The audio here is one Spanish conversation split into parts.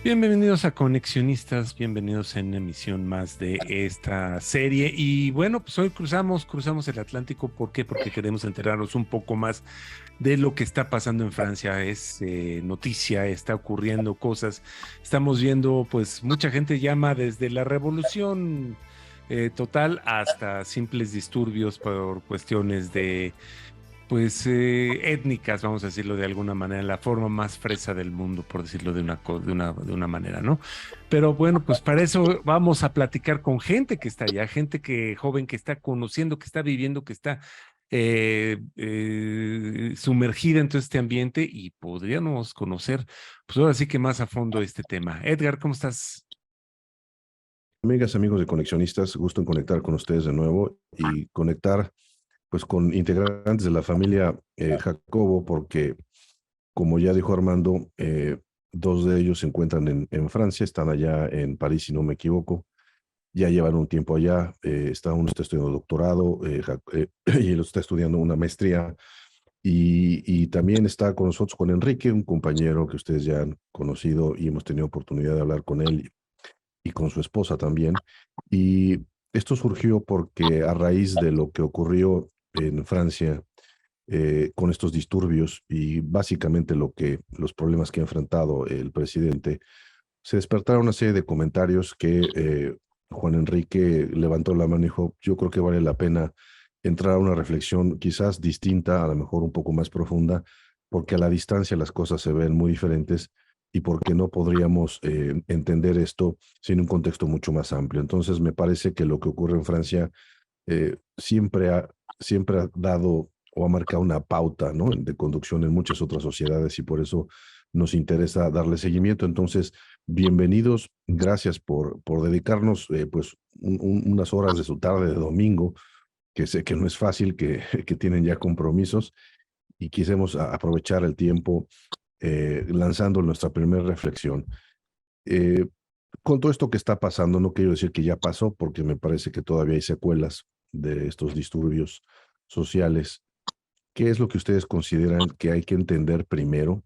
Bienvenidos a Conexionistas, bienvenidos en una emisión más de esta serie. Y bueno, pues hoy cruzamos el Atlántico. ¿Por qué? Porque queremos enterarnos un poco más de lo que está pasando en Francia. Es noticia, está ocurriendo cosas. Estamos viendo, pues mucha gente llama desde la revolución total hasta simples disturbios por cuestiones de pues étnicas, vamos a decirlo de alguna manera, la forma más fresa del mundo, por decirlo de una manera, ¿no? Pero bueno, pues para eso vamos a platicar con gente que está allá, gente que joven que está conociendo, que está viviendo, que está sumergida en todo este ambiente y podríamos conocer, pues ahora sí que más a fondo este tema. Edgar, ¿cómo estás? Amigas, amigos de Conexionistas, gusto en conectar con ustedes de nuevo y conectar pues con integrantes de la familia Jacobo, porque como ya dijo Armando, dos de ellos se encuentran en Francia, están allá en París, si no me equivoco, ya llevan un tiempo allá, uno está estudiando doctorado y él está estudiando una maestría y también está con nosotros con Enrique, un compañero que ustedes ya han conocido y hemos tenido oportunidad de hablar con él y con su esposa también. Y esto surgió porque a raíz de lo que ocurrió en Francia con estos disturbios y básicamente los problemas que ha enfrentado el presidente, se despertaron una serie de comentarios que Juan Enrique levantó la mano y dijo, yo creo que vale la pena entrar a una reflexión quizás distinta, a lo mejor un poco más profunda, porque a la distancia las cosas se ven muy diferentes y porque no podríamos entender esto sin un contexto mucho más amplio. Entonces me parece que lo que ocurre en Francia siempre ha dado o ha marcado una pauta, ¿no?, de conducción en muchas otras sociedades y por eso nos interesa darle seguimiento. Entonces, bienvenidos, gracias por dedicarnos pues unas horas de su tarde de domingo, que sé que no es fácil, que tienen ya compromisos y quisimos aprovechar el tiempo lanzando nuestra primera reflexión. Eh, con todo esto que está pasando, no quiero decir que ya pasó, porque me parece que todavía hay secuelas de estos disturbios sociales. ¿Qué es lo que ustedes consideran que hay que entender primero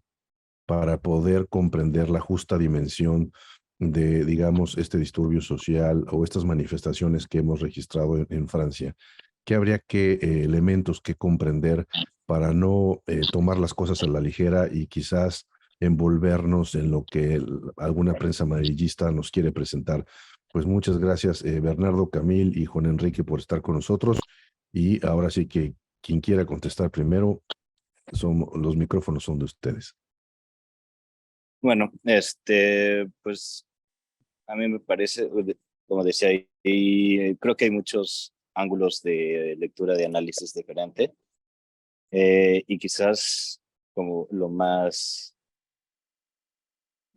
para poder comprender la justa dimensión de, digamos, este disturbio social o estas manifestaciones que hemos registrado en Francia? ¿Qué habría que elementos que comprender para no tomar las cosas a la ligera y quizás envolvernos en lo que alguna prensa amarillista nos quiere presentar? Pues muchas gracias, Bernardo, Camil y Juan Enrique, por estar con nosotros. Y ahora sí que quien quiera contestar primero, los micrófonos son de ustedes. Bueno, pues a mí me parece, como decía, y creo que hay muchos ángulos de lectura, de análisis diferente, y quizás como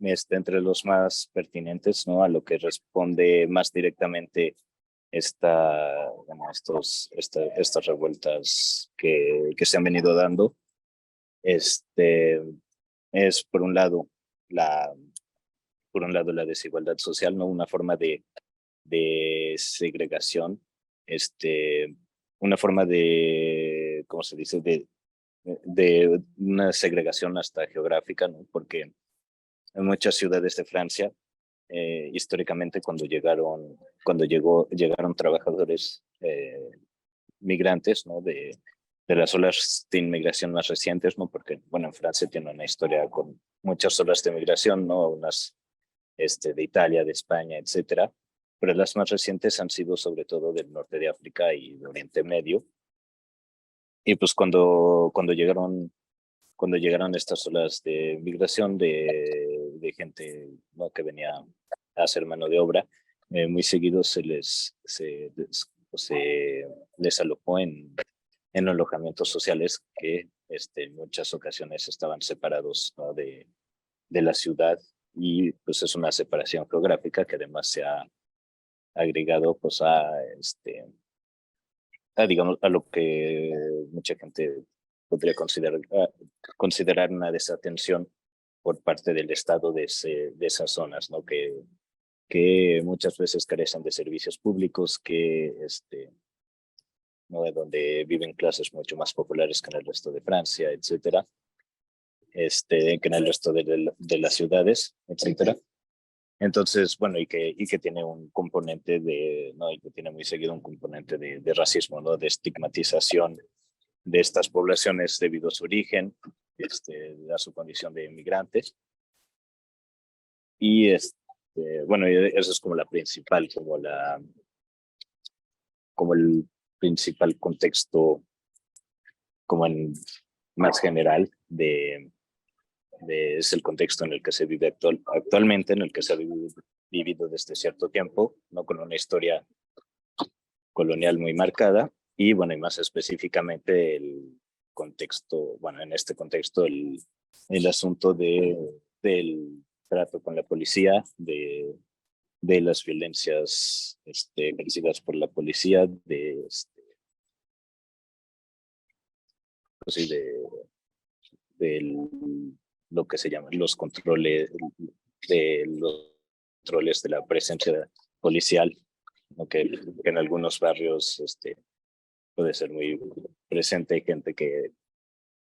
entre los más pertinentes, ¿no? A lo que responde más directamente estas revueltas que se han venido dando, este, es la por un lado la desigualdad social, ¿no? Una forma de segregación, una forma de, ¿cómo se dice? De una segregación hasta geográfica, ¿no? Porque en muchas ciudades de Francia, históricamente llegaron trabajadores migrantes, ¿no? De las olas de inmigración más recientes, ¿no? Porque, bueno, en Francia tiene una historia con muchas olas de migración, ¿no? Unas de Italia, de España, etcétera, pero las más recientes han sido sobre todo del norte de África y de Oriente Medio. Y pues cuando llegaron estas olas de migración de gente, ¿no?, que venía a hacer mano de obra, muy seguido se les alojó en alojamientos sociales que en muchas ocasiones estaban separados, ¿no?, de la ciudad, y pues es una separación geográfica que además se ha agregado pues digamos a lo que mucha gente podría considerar una desatención por parte del Estado de esas zonas, ¿no? Que muchas veces carecen de servicios públicos, ¿no?, de donde viven clases mucho más populares que en el resto de Francia, etcétera, que en el resto de las ciudades, etcétera. Entonces, bueno, y que tiene un componente de, ¿no? Y que tiene muy seguido un componente de racismo, ¿no? De estigmatización de estas poblaciones debido a su origen, a su condición de inmigrantes. Y bueno, eso es como la principal, como el principal contexto, como en más general es el contexto en el que se vive actualmente, en el que se ha vivido desde cierto tiempo, no con una historia colonial muy marcada, y bueno, y más específicamente el contexto, bueno, en este contexto el asunto del trato con la policía, de las violencias ejercidas por la policía, pues sí, de lo que se llaman los controles, de los controles de la presencia policial, ¿no? Que en algunos barrios puede ser muy presente. Hay gente que,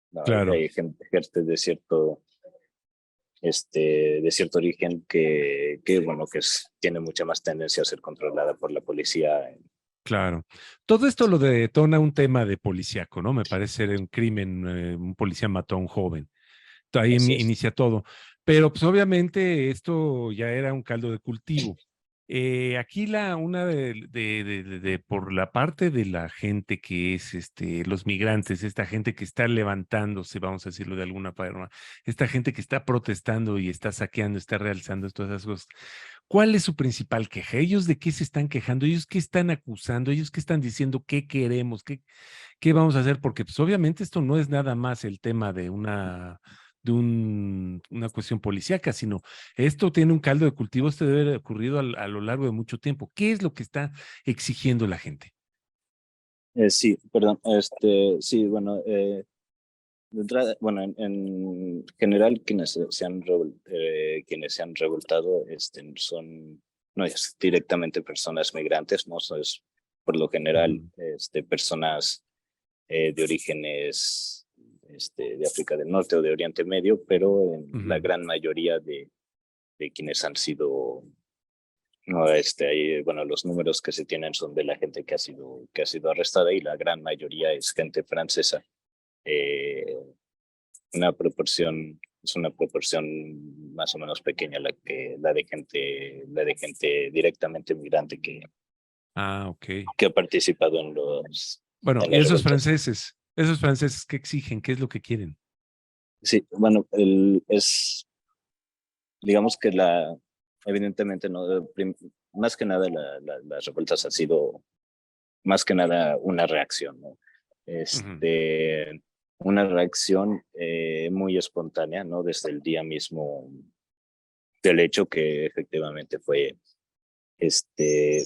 no, Claro. hay gente de cierto origen que bueno, tiene mucha más tendencia a ser controlada por la policía. Claro. Todo esto lo detona un tema de policíaco, ¿no? Me parece ser un crimen, un policía mató a un joven. Ahí Así es. inicia todo. Pero pues obviamente esto ya era un caldo de cultivo. Aquí una por la parte de la gente que es los migrantes, esta gente que está levantándose, vamos a decirlo de alguna forma, esta gente que está protestando y está saqueando, está realzando todas esas cosas. ¿Cuál es su principal queja? ¿Ellos de qué se están quejando? ¿Ellos qué están acusando? ¿Ellos qué están diciendo? ¿Qué queremos? ¿Qué vamos a hacer? Porque pues obviamente esto no es nada más el tema de una cuestión policíaca, sino esto tiene un caldo de cultivo, esto debe haber ocurrido a lo largo de mucho tiempo. ¿Qué es lo que está exigiendo la gente? Sí, perdón, sí, bueno, de entrada, bueno, en general quienes se han revoltado son, no es directamente personas migrantes, no es por lo general Ujú, personas de orígenes de África del Norte o de Oriente Medio, pero en la ujú. gran mayoría de quienes han sido, no, bueno, los números que se tienen son de la gente que ha sido arrestada, y la gran mayoría es gente francesa. Eh, es una proporción más o menos pequeña la de gente directamente migrante Ah, ok. que ha participado Bueno, en y las revueltas. esos franceses, ¿qué exigen? ¿Qué es lo que quieren? Sí, bueno, digamos que evidentemente, no, más que nada las revueltas han sido más que nada una reacción, ¿no? Ujú, Una reacción muy espontánea, ¿no? Desde el día mismo del hecho, que este,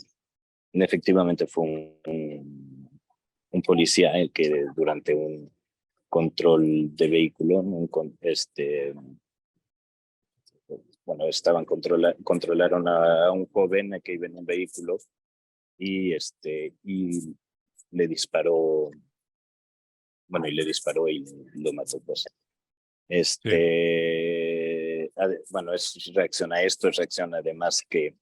efectivamente fue un policía el que durante un control de vehículo, ¿no? Bueno, controlaron a un joven que iba en un vehículo, y le disparó, bueno, y le disparó y lo mató, pues. sí, Bueno, reacciona a esto, reacciona además que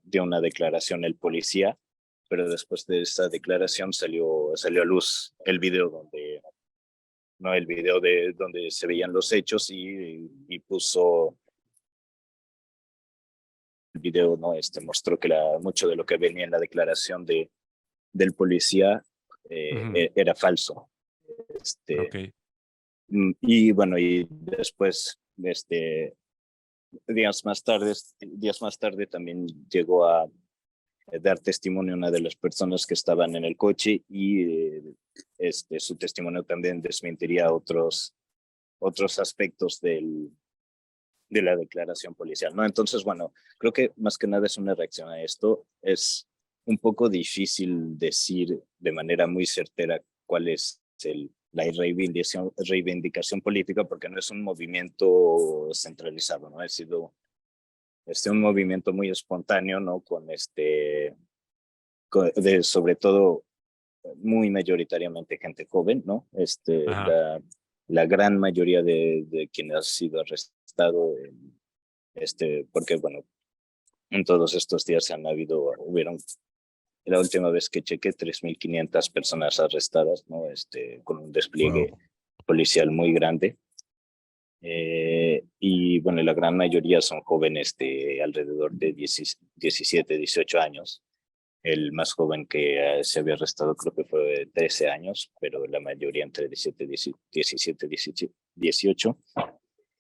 dio una declaración el policía, pero después de esa declaración salió a luz el video no, el video de donde se veían los hechos, y puso el video, ¿no? Mostró que mucho de lo que venía en la declaración del policía ujú, era falso. ok, Este, y bueno, y después, días más tarde también llegó a dar testimonio una de las personas que estaban en el coche, y su testimonio también desmentiría otros aspectos de la declaración policial, ¿no? Entonces, bueno, creo que más que nada es una reacción a esto. Es un poco difícil decir de manera muy certera cuál es la reivindicación política, porque no es un movimiento centralizado, ¿no? Ha sido un movimiento muy espontáneo, ¿no? Sobre todo muy mayoritariamente gente joven, ¿no? ajá, La gran mayoría de quienes han sido arrestados porque bueno, en todos estos días hubieron, la última vez que chequé, 3.500 personas arrestadas, ¿no? Con un despliegue Wow. policial muy grande. Y bueno, la gran mayoría son jóvenes de alrededor de 17, 18 años. El más joven que se había arrestado creo que fue de 13 años, pero la mayoría entre 17, 18.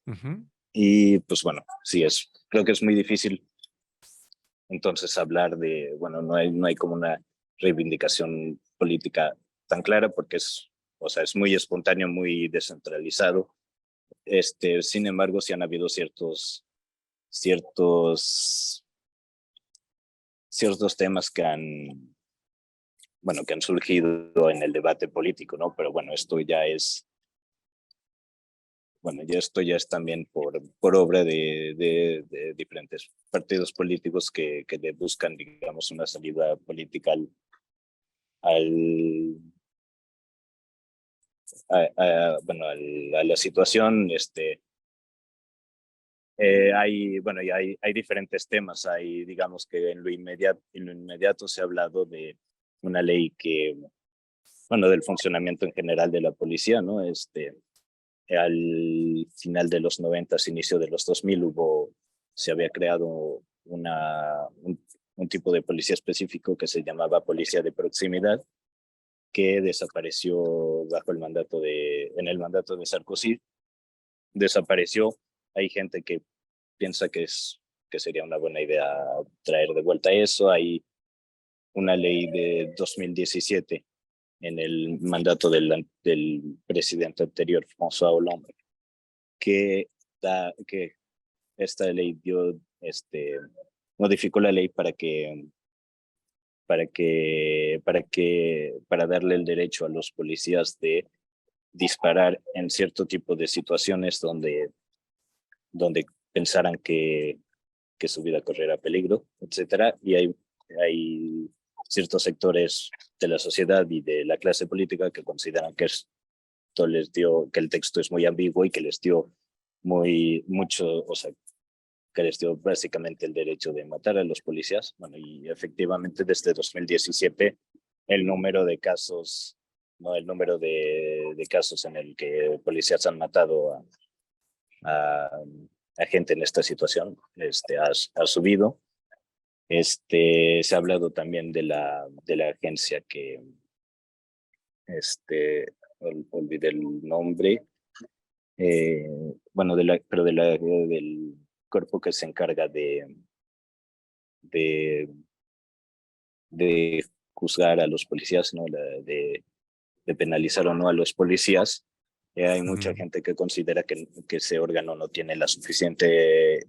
Ujú. Y pues bueno, sí, creo que es muy difícil entonces hablar de, bueno, no hay como una reivindicación política tan clara porque o sea, es muy espontáneo, muy descentralizado. Sin embargo, sí han habido ciertos temas que han surgido en el debate político, ¿no? Pero bueno, esto ya es también por obra de diferentes partidos políticos que buscan, digamos, una salida política al a la situación. Hay diferentes temas. Digamos que en lo inmediato se ha hablado de una ley del funcionamiento en general de la policía, ¿no? Al final de los 90, inicio de los 2000, se había creado un tipo de policía específico que se llamaba policía de proximidad, que desapareció en el mandato de Sarkozy. Desapareció. Hay gente que piensa que sería una buena idea traer de vuelta eso. Hay una ley de 2017 en el mandato del presidente anterior, François Hollande, que esta ley modificó la ley para darle el derecho a los policías de disparar en cierto tipo de situaciones donde pensaran que su vida corriera peligro, etcétera. Y hay ciertos sectores de la sociedad y de la clase política que consideran que que el texto es muy ambiguo y que les dio o sea, que les dio básicamente el derecho de matar a los policías. Bueno, y efectivamente desde 2017 el número de casos, ¿no? El número de casos en el que policías han matado a gente en esta situación ha subido. Se ha hablado también de la agencia que olvidé el nombre, pero del cuerpo que se encarga de, de juzgar a los policías, ¿no? De penalizar o no a los policías. Hay mucha gente que considera que ese órgano no tiene la suficiente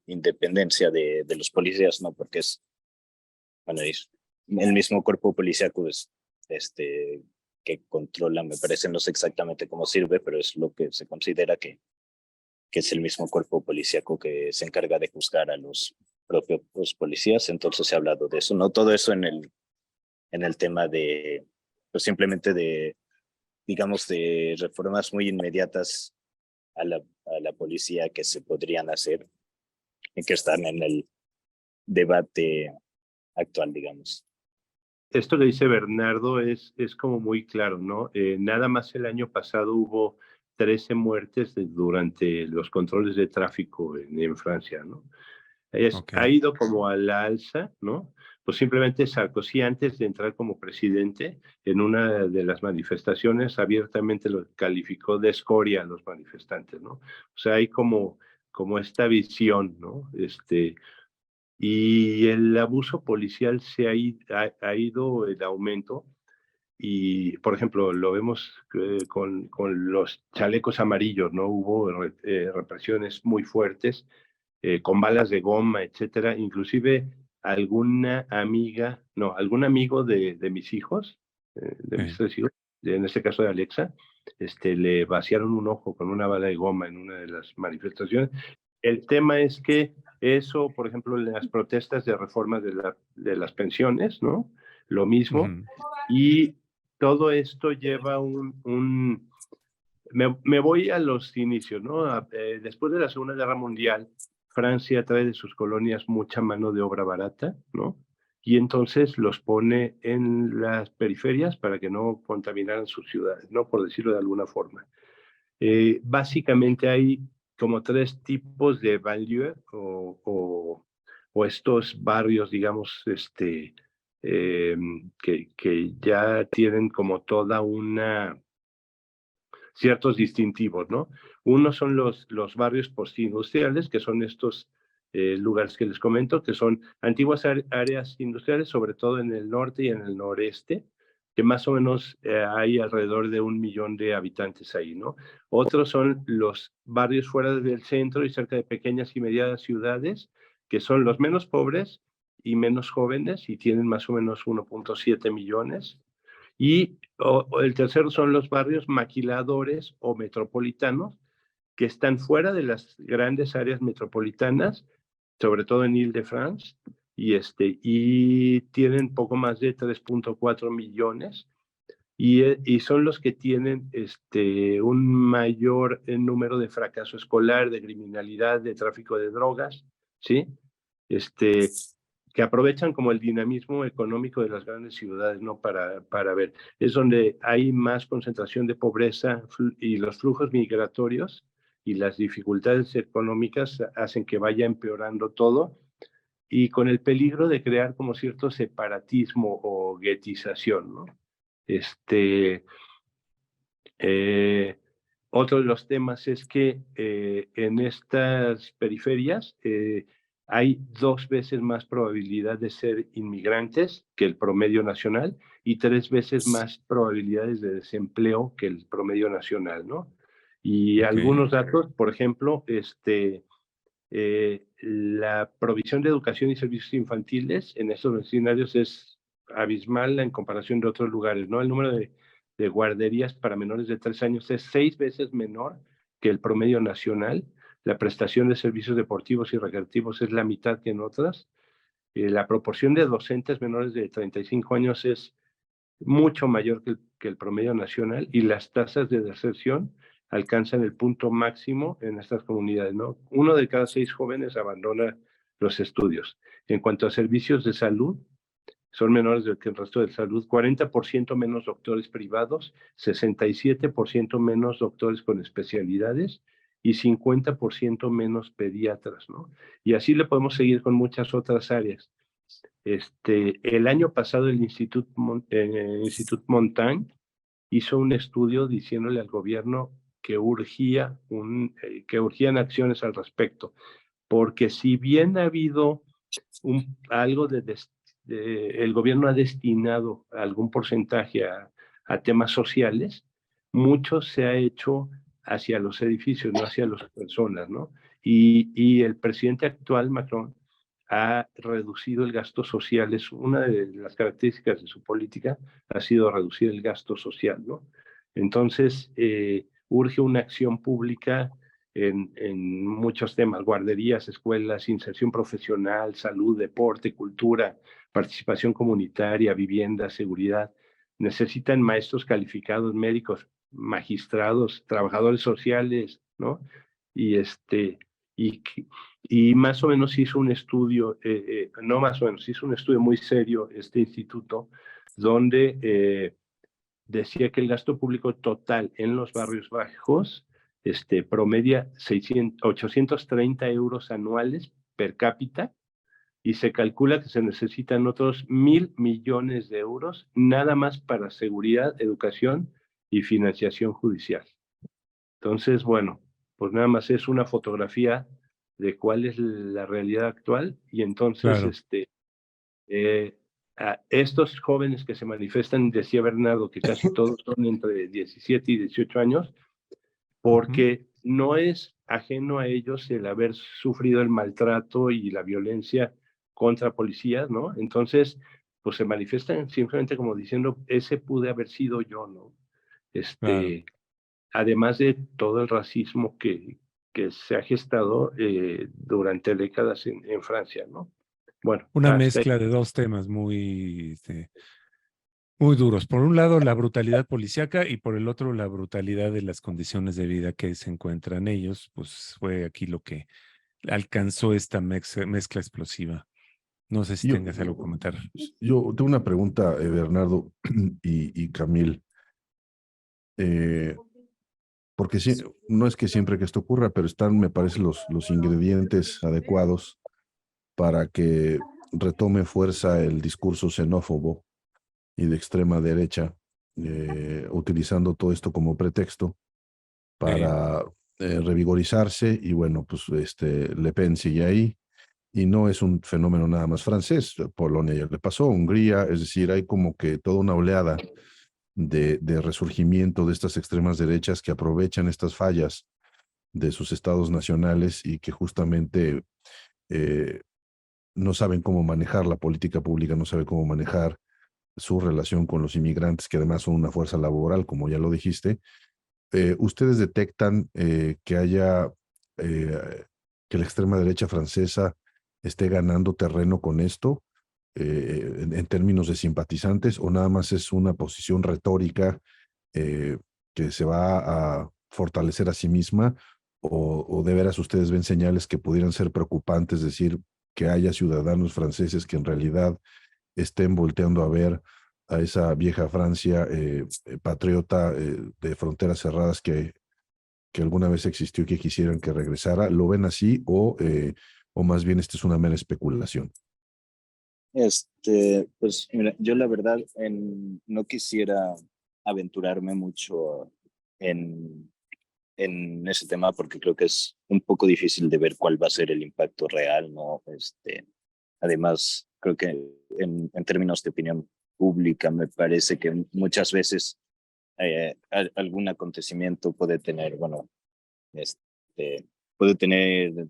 independencia de los policías, ¿no? Porque es el mismo cuerpo policíaco que controla, me parece, no sé exactamente cómo sirve, pero es lo que se considera que es el mismo cuerpo policíaco que se encarga de juzgar a los propios policías. Entonces se ha hablado de eso, ¿no? Todo eso en el tema pues simplemente digamos, de reformas muy inmediatas a la policía que se podrían hacer y que están en el debate actual, digamos. Esto que dice Bernardo es como muy claro, ¿no? Nada más el año pasado hubo 13 muertes durante los controles de tráfico en Francia, ¿no? Ha ido como a la alza, ¿no? Pues simplemente Sarkozy, antes de entrar como presidente, en una de las manifestaciones abiertamente lo calificó de escoria a los manifestantes, ¿no? O sea, hay como esta visión, ¿no? Y el abuso policial ha ido en aumento. Y, por ejemplo, lo vemos con los chalecos amarillos, ¿no? Hubo represiones muy fuertes, con balas de goma, etcétera. Inclusive algún amigo de mis hijos, de mis 3 hijos, en este caso de Alexa, le vaciaron un ojo con una bala de goma en una de las manifestaciones. El tema es que eso, por ejemplo, en las protestas de reformas de las pensiones, ¿no? Lo mismo. Y todo esto lleva Me voy a los inicios, ¿no? Después de la Segunda Guerra Mundial, Francia trae de sus colonias mucha mano de obra barata, ¿no? Y entonces los pone en las periferias para que no contaminaran sus ciudades, ¿no? Por decirlo de alguna forma. Básicamente hay como 3 tipos de banlieue o estos barrios, digamos, que ya tienen como toda una ciertos distintivos, ¿no? Uno son los barrios postindustriales, que son estos lugares que les comento, que son antiguas áreas industriales, sobre todo en el norte y en el noreste, que más o menos hay alrededor de 1 millón de habitantes ahí, ¿no? Otros son los barrios fuera del centro y cerca de pequeñas y medianas ciudades, que son los menos pobres y menos jóvenes y tienen más o menos 1.7 millones. Y el tercero son los barrios maquiladores o metropolitanos, que están fuera de las grandes áreas metropolitanas, sobre todo en Île-de-France, y tienen poco más de 3.4 millones, y son los que tienen un mayor número de fracaso escolar, de criminalidad, de tráfico de drogas, ¿sí? Que aprovechan como el dinamismo económico de las grandes ciudades, ¿no? Para ver, es donde hay más concentración de pobreza y los flujos migratorios y las dificultades económicas hacen que vaya empeorando todo y con el peligro de crear como cierto separatismo o guetización, ¿no? Otro de los temas es que en estas periferias hay 2 veces más probabilidad de ser inmigrantes que el promedio nacional y 3 veces más probabilidades de desempleo que el promedio nacional, ¿no? Y algunos datos, por ejemplo, la provisión de educación y servicios infantiles en estos vecindarios es abismal en comparación de otros lugares, ¿no? El número de guarderías para menores de 3 años es 6 veces menor que el promedio nacional. La prestación de servicios deportivos y recreativos es la mitad que en otras. La proporción de docentes menores de 35 años es mucho mayor que el promedio nacional y las tasas de deserción alcanzan el punto máximo en estas comunidades, ¿no? 1 de cada 6 jóvenes abandona los estudios. En cuanto a servicios de salud, son menores que el resto de salud, 40% menos doctores privados, 67% menos doctores con especialidades y 50% menos pediatras, ¿no? Y así le podemos seguir con muchas otras áreas. El año pasado el Institut Montaigne hizo un estudio diciéndole al gobierno que urgían acciones al respecto, porque si bien ha habido algo el gobierno ha destinado algún porcentaje a temas sociales, mucho se ha hecho hacia los edificios, no hacia las personas, ¿no? Y el presidente actual, Macron, ha reducido el gasto social. Es una de las características de su política, ha sido reducir el gasto social, ¿no? Entonces, urge una acción pública en muchos temas: guarderías, escuelas, inserción profesional, salud, deporte, cultura, participación comunitaria, vivienda, seguridad. Necesitan maestros calificados, médicos, magistrados, trabajadores sociales, ¿no? Y y, y más o menos hizo un estudio, no más o menos, hizo un estudio muy serio este instituto, donde decía que el gasto público total en los barrios bajos promedia 830 euros anuales per cápita, y se calcula que se necesitan otros 1.000 millones de euros nada más para seguridad, educación y financiación judicial. Entonces, bueno, pues nada más es una fotografía de cuál es la realidad actual, y entonces a estos jóvenes que se manifiestan, decía Bernardo, que casi todos son entre 17 y 18 años, porque no es ajeno a ellos el haber sufrido el maltrato y la violencia contra policías, ¿no? Entonces, pues se manifiestan simplemente como diciendo, ese pude haber sido yo, ¿no? Además de todo el racismo que se ha gestado durante décadas en Francia, ¿no? Bueno, una mezcla de 2 temas muy Muy duros. Por un lado, la brutalidad policíaca y por el otro, la brutalidad de las condiciones de vida que se encuentran ellos. Pues fue aquí lo que alcanzó esta mezcla explosiva. No sé si Yo, tengas algo que comentar. yo tengo una pregunta, Bernardo y Camil, porque sí, no es que siempre que esto ocurra, pero están, me parece, los ingredientes adecuados para que retome fuerza el discurso xenófobo y de extrema derecha, utilizando todo esto como pretexto para revigorizarse. Y bueno, pues Le Pen sigue ahí, y no es un fenómeno nada más francés. Polonia ya le pasó, Hungría, es decir, hay como que toda una oleada de resurgimiento de estas extremas derechas que aprovechan estas fallas de sus estados nacionales y que justamente eh, no saben cómo manejar la política pública, no saben cómo manejar su relación con los inmigrantes, que además son una fuerza laboral, como ya lo dijiste. ¿Ustedes detectan que haya, que la extrema derecha francesa esté ganando terreno con esto, en términos de simpatizantes, o nada más es una posición retórica que se va a fortalecer a sí misma, o de veras ustedes ven señales que pudieran ser preocupantes, decir, que haya ciudadanos franceses que en realidad estén volteando a ver a esa vieja Francia patriota de fronteras cerradas que alguna vez existió y que quisieran que regresara? ¿Lo ven así, o más bien esta es una mera especulación? Pues mira, yo la verdad no quisiera aventurarme mucho en ese tema porque creo que es un poco difícil de ver cuál va a ser el impacto real, ¿no? Además, creo que en términos de opinión pública me parece que muchas veces algún acontecimiento puede tener, bueno, puede tener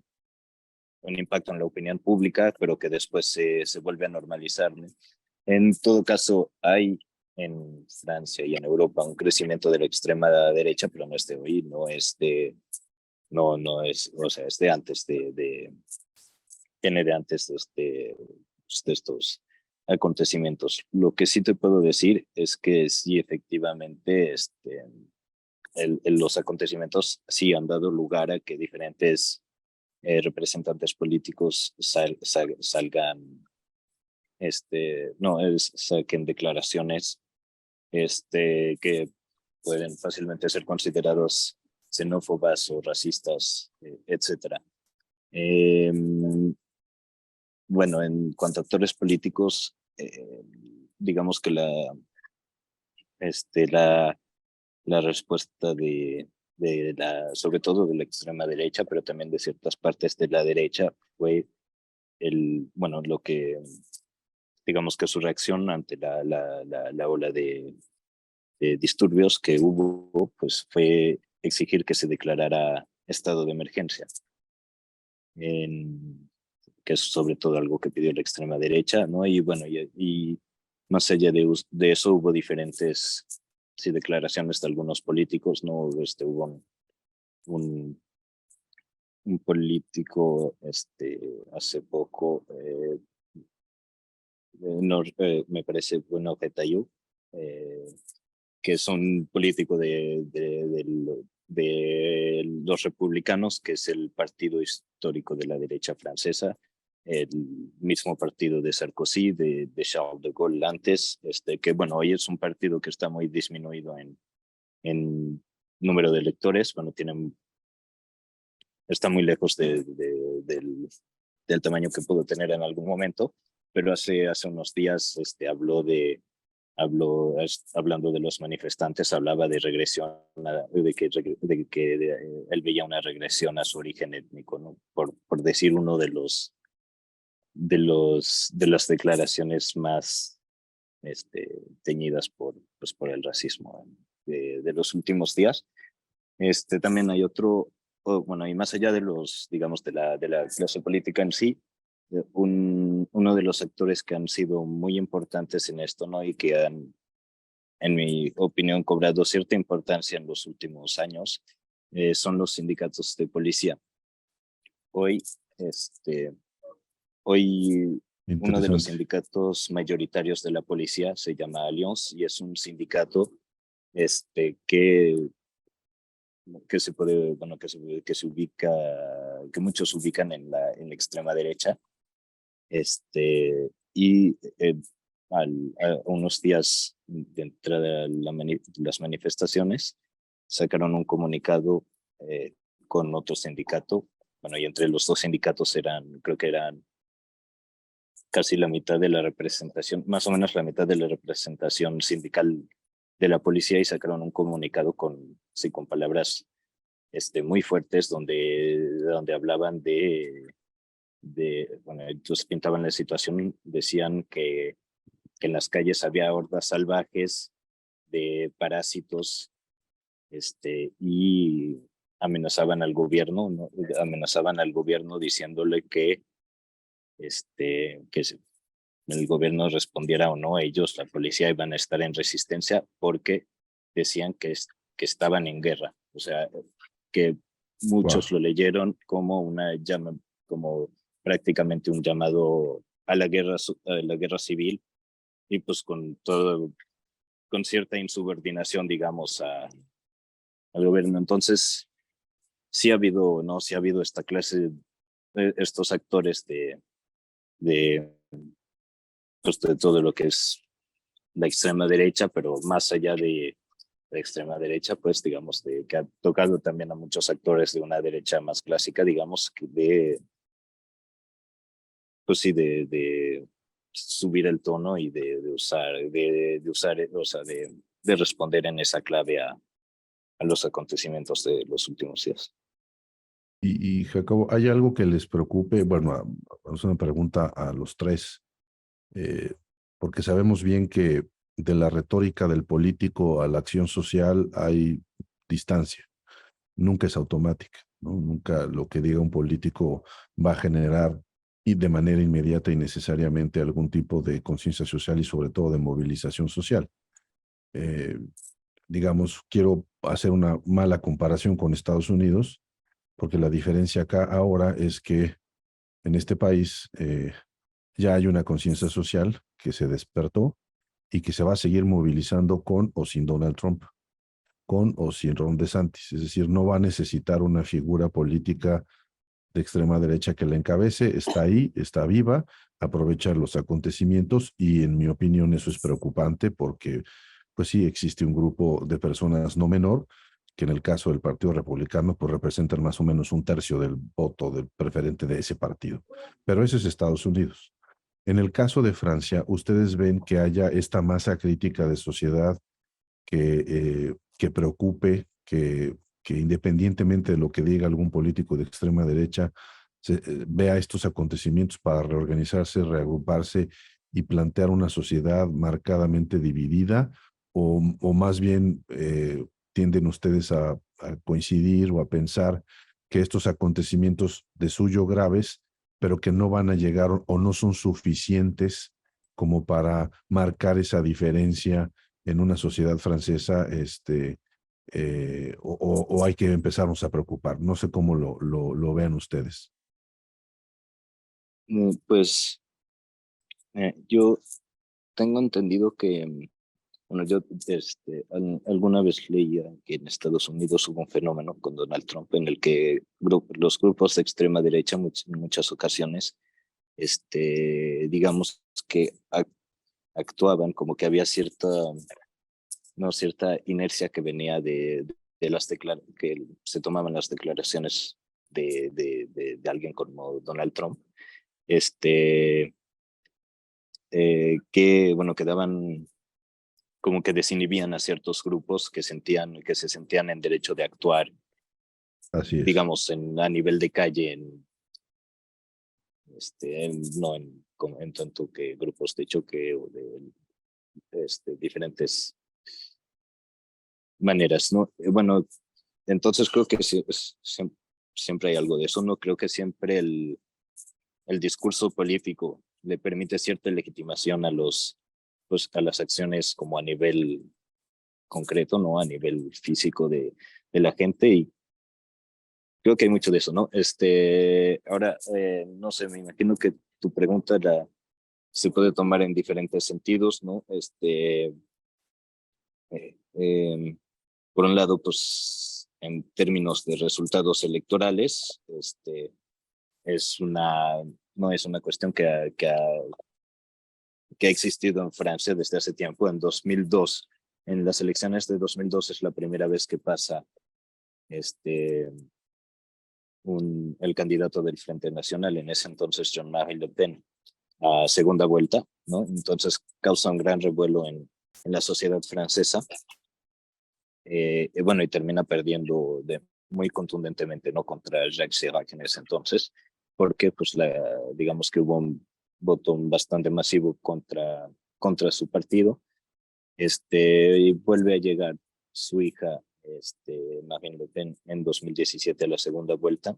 un impacto en la opinión pública, pero que después se vuelve a normalizar, ¿no? En todo caso, hay en Francia y en Europa un crecimiento de la extrema derecha, pero no es de hoy, no es, o sea, es de antes tiene de antes de estos acontecimientos. Lo que sí te puedo decir es que sí, efectivamente, los acontecimientos sí han dado lugar a que diferentes representantes políticos salgan, saquen declaraciones que pueden fácilmente ser considerados xenófobas o racistas, etcétera. Bueno, en cuanto a actores políticos, digamos que la, la respuesta sobre todo de la extrema derecha, pero también de ciertas partes de la derecha, fue bueno, digamos que su reacción ante la ola de disturbios que hubo, pues fue exigir que se declarara estado de emergencia, que es sobre todo algo que pidió la extrema derecha, ¿no? Y bueno, y más allá de eso hubo diferentes sí, declaraciones de algunos políticos, ¿no? Hubo un, un político hace poco, me parece, bueno, Getayu, que es un político de los republicanos, que es el partido histórico de la derecha francesa, el mismo partido de Sarkozy, de Charles de Gaulle antes, que bueno, hoy es un partido que está muy disminuido en número de electores, bueno, está muy lejos del tamaño que pudo tener en algún momento, pero hace unos días hablando de los manifestantes, hablaba de regresión, él veía una regresión a su origen étnico, ¿no? Por decir uno de las declaraciones más teñidas por el racismo de los últimos días. También hay bueno, y más allá de digamos, de la clase política en sí, uno de los actores que han sido muy importantes en esto, ¿no? Y que han, en mi opinión, cobrado cierta importancia en los últimos años, son los sindicatos de policía. Hoy, hoy Uno de los Interesante. sindicatos mayoritarios de la policía se llama Allianz y es un sindicato que se puede, bueno, que se ubica, que muchos ubican en la extrema derecha. Y a unos días de entrada a las manifestaciones, sacaron un comunicado con otro sindicato. Bueno, y entre los dos sindicatos creo que eran casi la mitad de la representación, más o menos la mitad de la representación sindical de la policía, y sacaron un comunicado sí, con palabras muy fuertes donde hablaban bueno, entonces pintaban la situación, decían que en las calles había hordas salvajes de parásitos, y amenazaban al gobierno, ¿no? Amenazaban al gobierno diciéndole que el gobierno respondiera o no, ellos, la policía, iban a estar en resistencia porque decían que estaban en guerra. O sea, que muchos Wow. lo leyeron como como prácticamente un llamado a la guerra civil, y pues con cierta insubordinación, digamos, al gobierno. Entonces, sí ha habido, ¿no? Sí ha habido esta clase, estos actores de, pues, de todo lo que es la extrema derecha, pero más allá de la extrema derecha, pues digamos, que ha tocado también a muchos actores de una derecha más clásica, digamos, pues sí, de subir el tono y o sea, de responder en esa clave a los acontecimientos de los últimos días. Y Jacobo, ¿hay algo que les preocupe? Bueno, vamos a una pregunta a los tres, eh, porque sabemos bien que de la retórica del político a la acción social hay distancia, nunca es automática, ¿no? Nunca lo que diga un político va a generar y de manera inmediata y necesariamente algún tipo de conciencia social y sobre todo de movilización social. Eh, digamos, quiero hacer una mala comparación con Estados Unidos, porque la diferencia acá ahora es que en este país ya hay una conciencia social que se despertó y que se va a seguir movilizando con o sin Donald Trump, con o sin Ron DeSantis. Es decir, no va a necesitar una figura política de extrema derecha que la encabece, está ahí, está viva, aprovecha los acontecimientos y en mi opinión eso es preocupante porque pues sí existe un grupo de personas no menor que en el caso del Partido Republicano pues representan más o menos un tercio del voto del preferente de ese partido. Pero ese es Estados Unidos. En el caso de Francia, ¿ustedes ven que haya esta masa crítica de sociedad que preocupe, que independientemente de lo que diga algún político de extrema derecha, vea estos acontecimientos para reorganizarse, reagruparse y plantear una sociedad marcadamente dividida? O más bien tienden ustedes a coincidir o a pensar que estos acontecimientos de suyo graves, pero que no van a llegar o no son suficientes como para marcar esa diferencia en una sociedad francesa, o hay que empezarnos a preocupar? No sé cómo lo vean ustedes. Pues yo tengo entendido bueno, yo alguna vez leía que en Estados Unidos hubo un fenómeno con Donald Trump en el que los grupos de extrema derecha en muchas ocasiones, digamos que actuaban como que había cierta inercia que venía que se tomaban las declaraciones de alguien como Donald Trump, bueno, que daban como que desinhibían a ciertos grupos que se sentían en derecho de actuar, Así es. digamos, a nivel de calle, no en tanto que grupos de choque o de diferentes maneras, ¿no? Bueno, entonces creo que siempre hay algo de eso, ¿no? Creo que siempre el discurso político le permite cierta legitimación pues, a las acciones como a nivel concreto, ¿no? A nivel físico de la gente, y creo que hay mucho de eso, ¿no? Ahora, no sé, me imagino que tu pregunta se puede tomar en diferentes sentidos, ¿no? Por un lado, pues en términos de resultados electorales, no es una cuestión que ha existido en Francia desde hace tiempo. En 2002, en las elecciones de 2002 es la primera vez que pasa el candidato del Frente Nacional, en ese entonces Jean-Marie Le Pen, a segunda vuelta, ¿no? Entonces causa un gran revuelo en la sociedad francesa. Bueno, y termina perdiendo muy contundentemente, ¿no? Contra Jacques Chirac en ese entonces, porque pues digamos que hubo un voto bastante masivo contra su partido. Y vuelve a llegar su hija, Marine Le Pen, en 2017 a la segunda vuelta,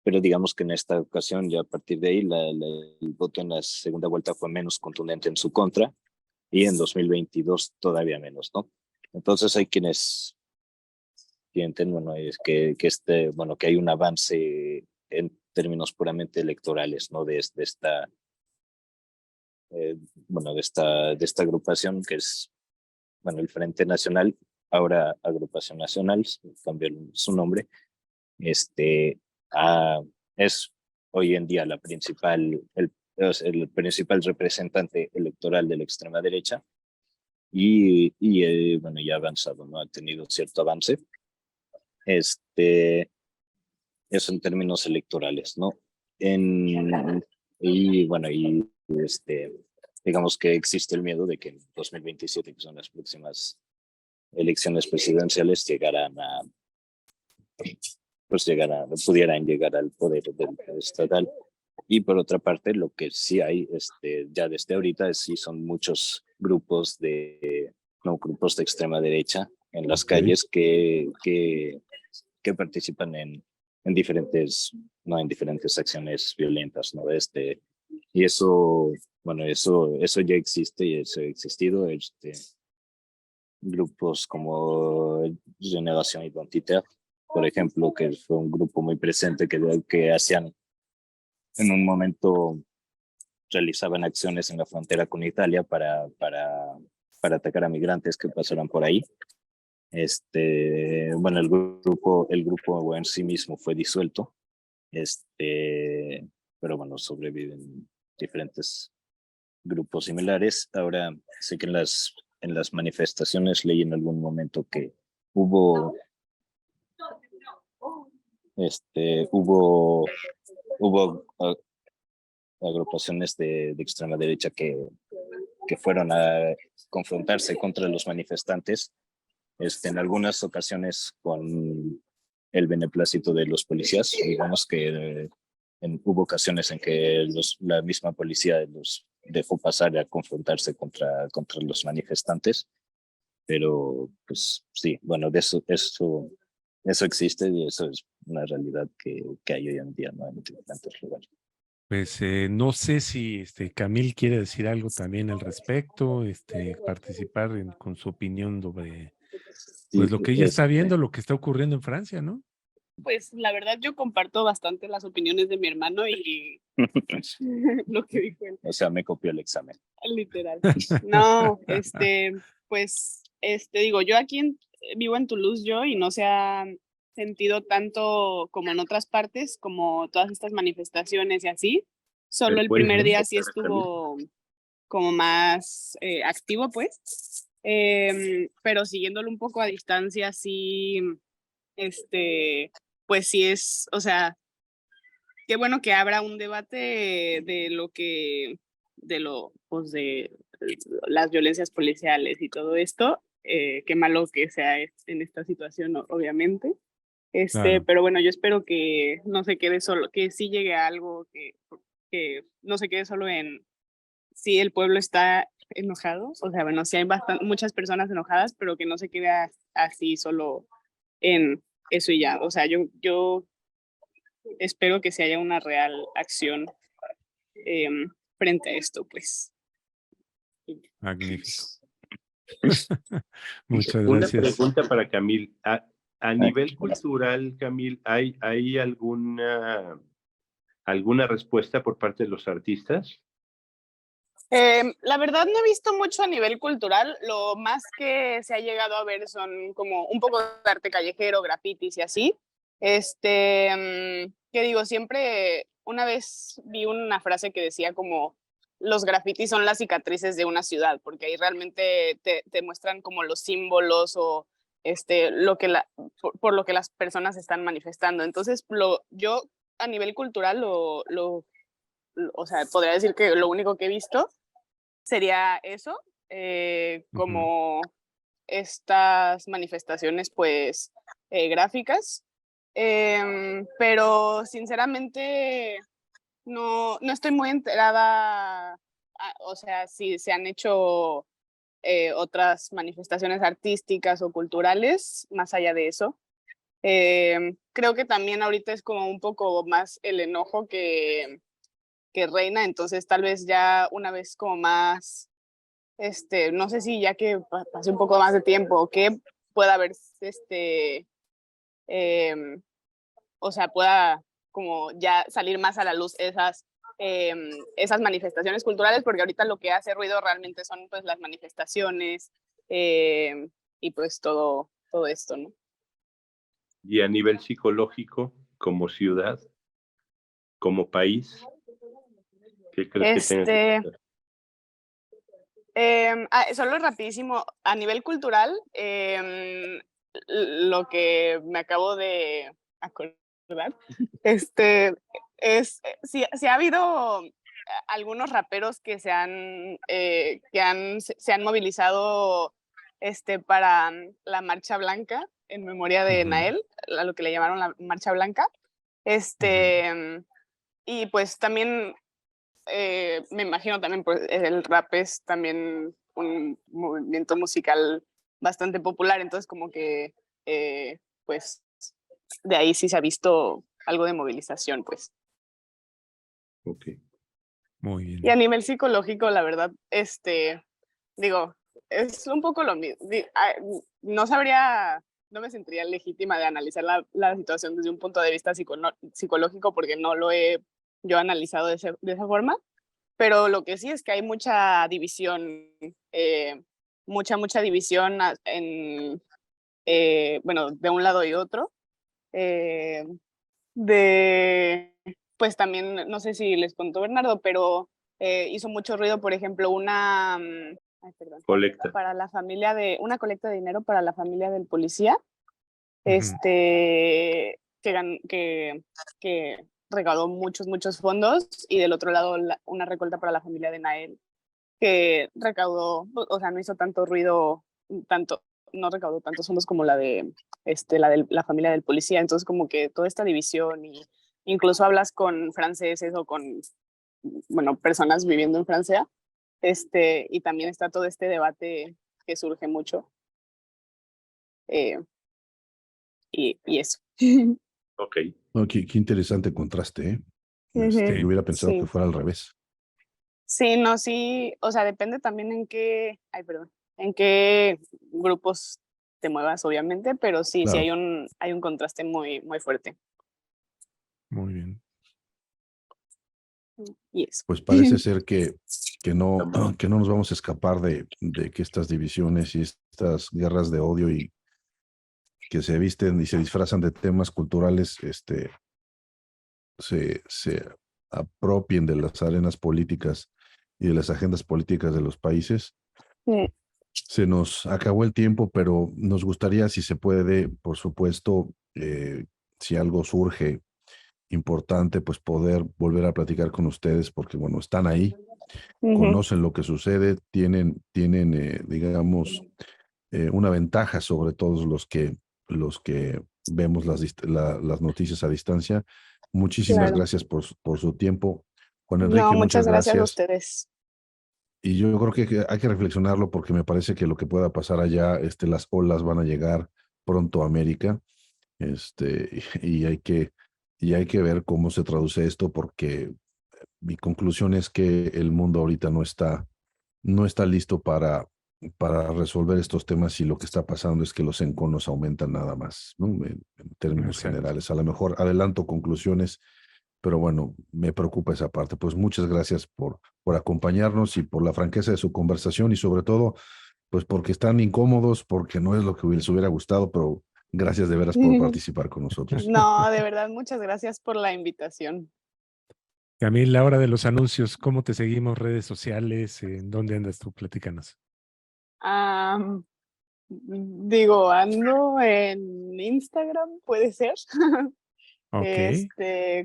pero digamos que en esta ocasión, ya a partir de ahí, el voto en la segunda vuelta fue menos contundente en su contra, y en 2022 todavía menos, ¿no? Entonces hay quienes sienten, bueno, es que hay un avance en términos puramente electorales, ¿no? De esta de esta agrupación que es, bueno, el Frente Nacional, ahora Agrupación Nacional, cambió su nombre, es hoy en día el principal representante electoral de la extrema derecha, y bueno, ya ha avanzado, ¿no? Ha tenido cierto avance, eso en términos electorales, ¿no? Y bueno, digamos que existe el miedo de que en 2027, que son las próximas elecciones presidenciales, pudieran llegar al poder estatal. Y por otra parte, lo que sí hay ya desde ahorita sí son muchos grupos de extrema derecha en las calles que participan en diferentes acciones violentas, ¿no? Y eso, bueno, eso ya existe y eso ha existido. Grupos como Generación Identitaire, por ejemplo, que fue un grupo muy presente que hacían, en un momento, realizaban acciones en la frontera con Italia para atacar a migrantes que pasaran por ahí. Bueno, el grupo en sí mismo fue disuelto, pero bueno, sobreviven diferentes grupos similares. Ahora, sé que en las manifestaciones leí en algún momento que hubo agrupaciones de extrema derecha que fueron a confrontarse contra los manifestantes, en algunas ocasiones con el beneplácito de los policías. Digamos que hubo ocasiones en que la misma policía los dejó pasar a confrontarse contra los manifestantes, pero pues sí, bueno, eso existe, y eso es una realidad que hay hoy en día, ¿no? En diferentes lugares. Pues no sé si Camil quiere decir algo también al respecto, participar con su opinión sobre pues lo que ella está viendo, lo que está ocurriendo en Francia, ¿no? Pues la verdad yo comparto bastante las opiniones de mi hermano y lo que dijo él. O sea, me copió el examen. Literal. No, pues, digo, yo aquí vivo en Toulouse y no se ha sentido tanto como en otras partes, como todas estas manifestaciones y así. Solo el primer día sí estuvo como más activo, pues. Pero siguiéndolo un poco a distancia, sí, pues sí es, o sea, qué bueno que habrá un debate pues de las violencias policiales y todo esto. Qué malo que sea en esta situación, obviamente. Claro. Pero bueno, yo espero que no se quede solo, que sí llegue a algo que no se quede solo en si el pueblo está enojado. O sea, bueno, sí hay muchas personas enojadas, pero que no se quede así solo en eso y ya. O sea, yo espero que se haya una real acción frente a esto, pues. Magnífico. Muchas Una gracias. pregunta para Camil. A nivel cultural, Camil, ¿hay alguna respuesta por parte de los artistas? La verdad no he visto mucho a nivel cultural, lo más que se ha llegado a ver son como un poco de arte callejero, grafitis y así. ¿Qué digo? Siempre, una vez vi una frase que decía como los grafitis son las cicatrices de una ciudad, porque ahí realmente te muestran como los símbolos o lo que por lo que las personas están manifestando. Entonces, yo a nivel cultural o sea, podría decir que lo único que he visto sería eso, como estas manifestaciones pues gráficas, pero sinceramente no estoy muy enterada, o sea, si se han hecho otras manifestaciones artísticas o culturales más allá de eso. Creo que también ahorita es como un poco más el enojo que reina, entonces tal vez ya una vez como más, no sé si ya que pase un poco más de tiempo o que pueda haber, o sea, pueda como ya salir más a la luz esas manifestaciones culturales, porque ahorita lo que hace ruido realmente son pues las manifestaciones y pues todo esto, ¿no? Y a nivel psicológico, como ciudad, como país, ¿qué crees que tenga que hacer? Solo rapidísimo, a nivel cultural, lo que me acabo de acordar, sí ha habido algunos raperos que se han movilizado para la Marcha Blanca en memoria de Nael, a lo que le llamaron la Marcha Blanca. Y pues también me imagino también pues, el rap es también un movimiento musical bastante popular, entonces como que pues de ahí sí se ha visto algo de movilización, pues. Ok. Muy bien. Y a nivel psicológico, la verdad, digo, es un poco lo mismo. No sabría, no me sentiría legítima de analizar la situación desde un punto de vista psicológico porque no lo he yo analizado de esa forma, pero lo que sí es que hay mucha división, mucha división bueno, de un lado y otro. Pues también, no sé si les contó Bernardo, pero hizo mucho ruido, por ejemplo, Colecta. para la familia una colecta de dinero para la familia del policía, que recaudó muchos fondos, y del otro lado una recolta para la familia de Nael, que recaudó, o sea, no hizo tanto ruido, no recaudó tantos fondos como la de la familia del policía. Entonces como que toda esta división, y incluso hablas con franceses o con, bueno, personas viviendo en Francia, y también está todo este debate que surge mucho, y eso. Ok. No, qué interesante contraste, ¿eh? Yo hubiera pensado que Sí. fuera al revés. Sí, no, sí, o sea, depende también en qué grupos te muevas, obviamente, pero sí Claro. hay un contraste muy fuerte. Muy bien. Y eso. Pues parece ser que no nos vamos a escapar de que estas divisiones y estas guerras de odio y que se visten y se disfrazan de temas culturales, se apropien de las arenas políticas y de las agendas políticas de los países. Sí. Se nos acabó el tiempo, pero nos gustaría, si se puede, por supuesto, si algo surge importante, pues poder volver a platicar con ustedes, porque bueno, están ahí, conocen lo que sucede, tienen digamos, una ventaja sobre todos los que vemos las noticias a distancia. Muchísimas Claro. gracias por su tiempo. Juan No, Enrique, muchas muchas gracias a gracias. ustedes. Y yo creo que hay que reflexionarlo porque me parece que lo que pueda pasar allá, las olas van a llegar pronto a América, y hay que ver cómo se traduce esto, porque mi conclusión es que el mundo ahorita no está listo para resolver estos temas, y lo que está pasando es que los enconos aumentan nada más, ¿no? En términos Exacto. generales. A lo mejor adelanto conclusiones pero bueno, me preocupa esa parte. Pues muchas gracias por acompañarnos y por la franqueza de su conversación y sobre todo, pues porque están incómodos, porque no es lo que les hubiera gustado, pero gracias de veras por participar con nosotros. No, de verdad, muchas gracias por la invitación. Camil, la hora de los anuncios, ¿cómo te seguimos? Redes sociales, ¿en dónde andas tú? Platícanos. Digo, ando en Instagram, puede ser. Ok,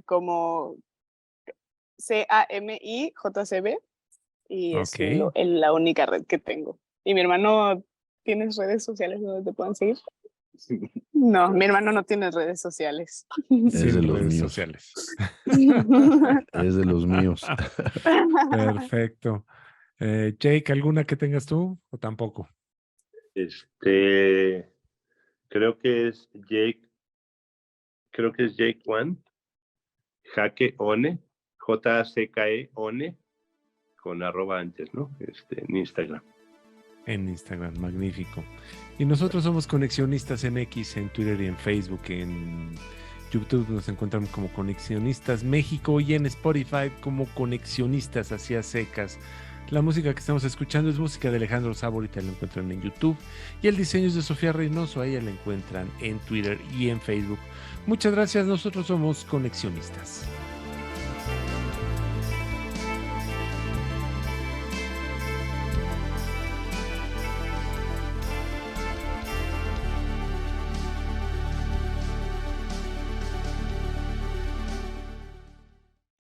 Como CAMIJCB y es ok. la única red que tengo. Y mi hermano, ¿tienes redes sociales donde te puedan seguir? No, mi hermano no tiene redes sociales. Es de Sin los redes míos. sociales. Es de los míos. Perfecto. Jake, ¿alguna que tengas tú o tampoco? Creo que es Jake One, Jaque One, JCKE One, con @ antes, ¿no? En Instagram. En Instagram, magnífico. Y nosotros somos Conexionistas MX en Twitter y en Facebook. En YouTube nos encuentran como Conexionistas México y en Spotify como Conexionistas hacia secas. La música que estamos escuchando es música de Alejandro Saborita, la encuentran en YouTube. Y el diseño es de Sofía Reynoso, a ella la encuentran en Twitter y en Facebook. Muchas gracias, nosotros somos Conexionistas.